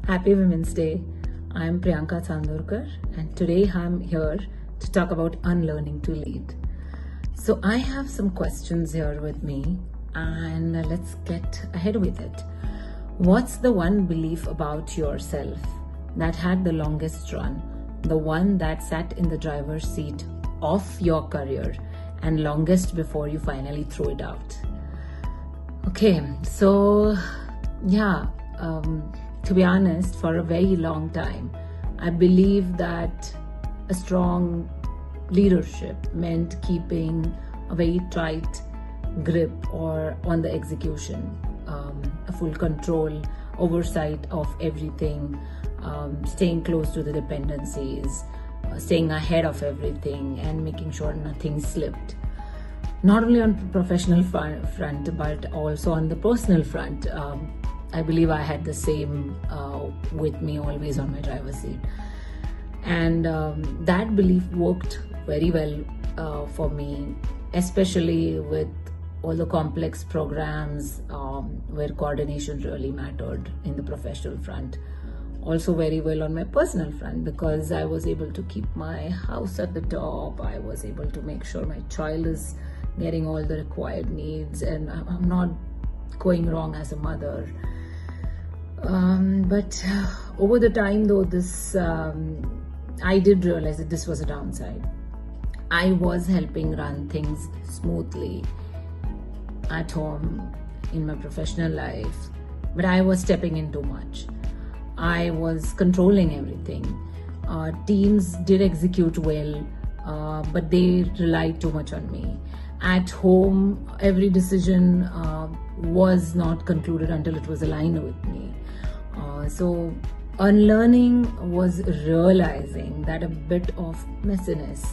Happy Women's Day. I'm Priyanka Chandorkar and today I'm here to talk about unlearning to lead. So I have some questions here with me and let's get ahead with it. What's the one belief about yourself that had the longest run? The one that sat in the driver's seat of your career and longest before you finally threw it out? Okay, so to be honest, for a very long time, I believed that a strong leadership meant keeping a very tight grip on the execution, a full control, oversight of everything, staying close to the dependencies, staying ahead of everything and making sure nothing slipped. Not only on professional front, but also on the personal front. I believe I had the same with me always on my driver's seat. And that belief worked very well for me, especially with all the complex programs where coordination really mattered in the professional front. Also very well on my personal front because I was able to keep my house at the top. I was able to make sure my child is getting all the required needs and I'm not going wrong as a mother. But over the time though, I did realize that this was a downside. I was helping run things smoothly at home, in my professional life, but I was stepping in too much. I was controlling everything. Teams did execute well, but they relied too much on me. At home, every decision was not concluded until it was aligned with me. So unlearning was realizing that a bit of messiness,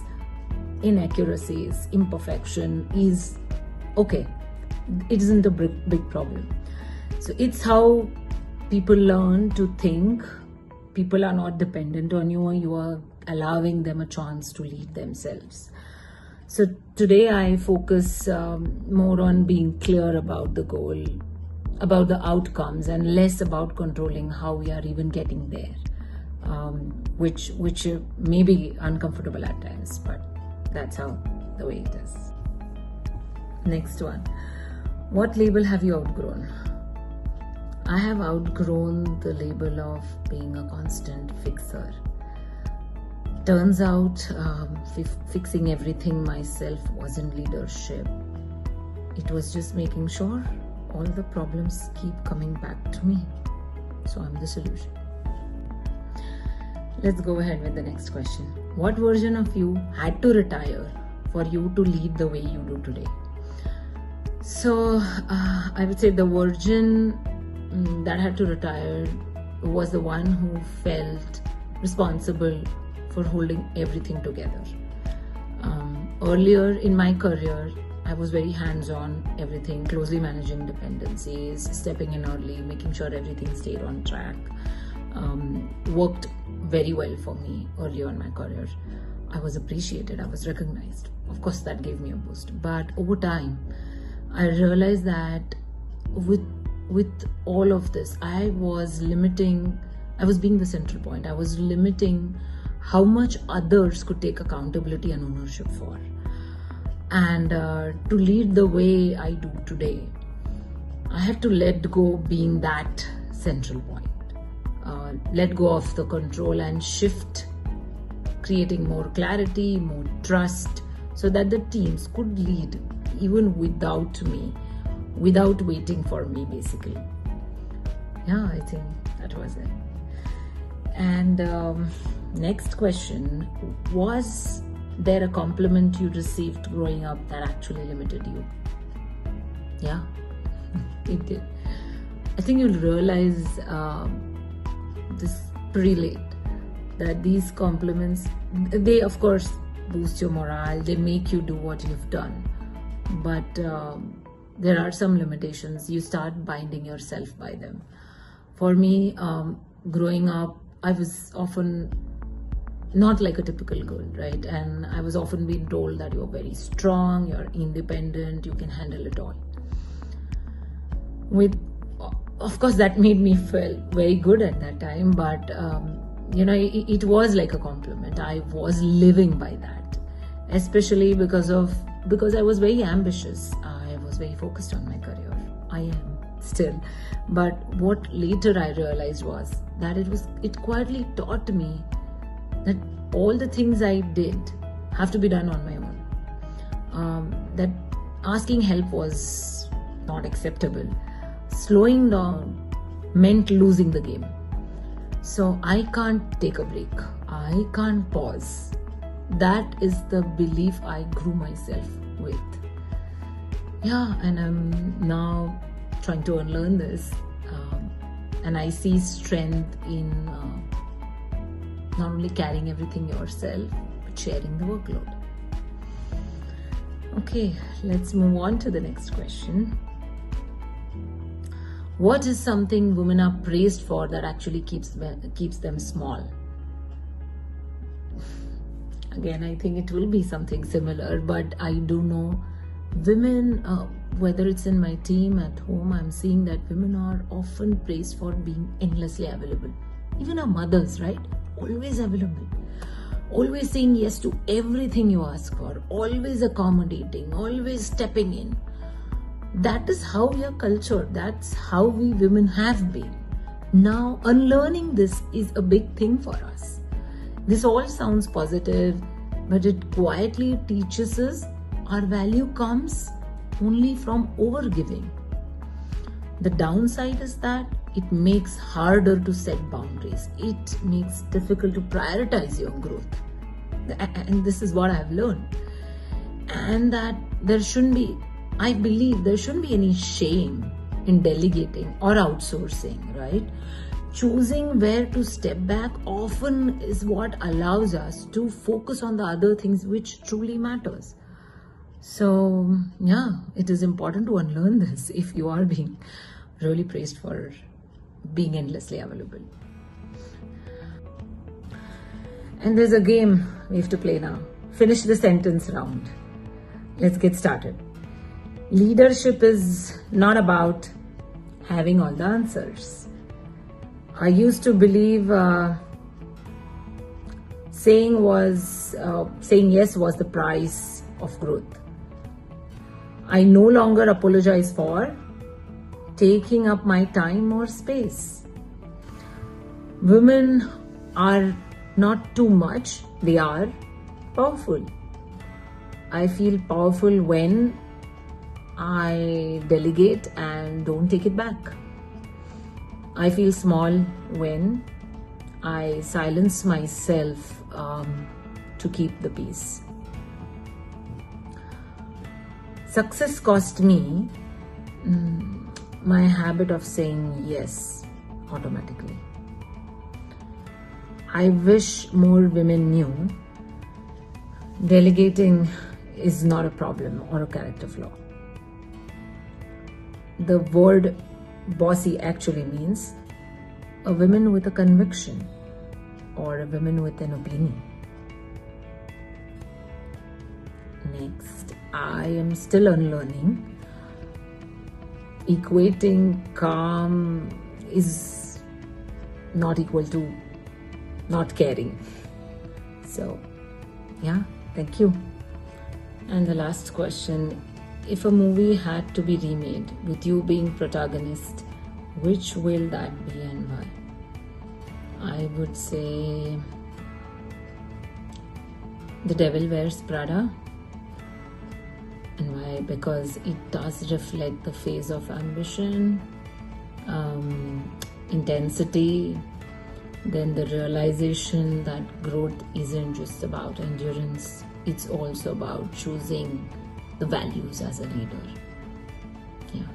inaccuracies, imperfection is okay. It isn't a big problem. So it's how people learn to think. People are not dependent on you. You are allowing them a chance to lead themselves. So today I focus more on being clear about the goal, about the outcomes, and less about controlling how we are even getting there, which may be uncomfortable at times, but that's how the way it is. Next one. What label have you outgrown? I have outgrown the label of being a constant fixer. Turns out fixing everything myself wasn't leadership. It was just making sure all the problems keep coming back to me. So I'm the solution. Let's go ahead with the next question. What version of you had to retire for you to lead the way you do today? So I would say the version that had to retire was the one who felt responsible for holding everything together. Earlier in my career, I was very hands-on, everything, closely managing dependencies, stepping in early, making sure everything stayed on track. Worked very well for me earlier in my career. I was appreciated, I was recognized. Of course, that gave me a boost. But over time, I realized that with all of this, I was being the central point. I was limiting how much others could take accountability and ownership for. And to lead the way I do today, I have to let go being that central point. Let go of the control and shift, creating more clarity, more trust, so that the teams could lead even without me, without waiting for me, basically. Yeah, I think that was it. And next question, was there a compliment you received growing up that actually limited you? Yeah, it did. I think you'll realize this pretty late, that these compliments, they of course boost your morale, they make you do what you've done, but there are some limitations. You start binding yourself by them. For me, growing up, I was often not like a typical girl, right? And I was often being told that you're very strong, you're independent, you can handle it all. With of course, that made me feel very good at that time, but it was like a compliment. I was living by that, especially because I was very ambitious. I was very focused on my career. I am still. But what later I realized was that it quietly taught me that all the things I did have to be done on my own. That asking help was not acceptable. Slowing down meant losing the game. So I can't take a break. I can't pause. That is the belief I grew myself with. Yeah, and I'm now trying to unlearn this. And I see strength in not only carrying everything yourself, but sharing the workload. Okay, let's move on to the next question. What is something women are praised for that actually keeps them small? Again, I think it will be something similar, but I do know women, whether it's in my team, at home, I'm seeing that women are often praised for being endlessly available. Even our mothers, right? Always available. Always saying yes to everything you ask for. Always accommodating. Always stepping in. That is how we are cultured. That's how we women have been. Now, unlearning this is a big thing for us. This all sounds positive, but it quietly teaches us our value comes only from overgiving. The downside is that it makes harder to set boundaries. It makes it difficult to prioritize your growth. And this is what I've learned. And that I believe there shouldn't be any shame in delegating or outsourcing, right? Choosing where to step back often is what allows us to focus on the other things which truly matters. So, yeah, it is important to unlearn this if you are being really praised for being endlessly available. And there's a game we have to play now. Finish the sentence round. Let's get started. Leadership is not about having all the answers. I used to believe saying yes was the price of growth. I no longer apologize for taking up my time or space. Women are not too much, they are powerful. I feel powerful when I delegate and don't take it back. I feel small when I silence myself to keep the peace. Success cost me my habit of saying yes automatically. I wish more women knew delegating is not a problem or a character flaw. The word bossy actually means a woman with a conviction or a woman with an opinion. Next, I am still unlearning. Equating calm is not equal to not caring. So, yeah, thank you. And the last question. If a movie had to be remade with you being protagonist, which will that be and why? I would say The Devil Wears Prada. And why? Because it does reflect the phase of ambition, intensity, then the realization that growth isn't just about endurance, it's also about choosing the values as a leader. Yeah.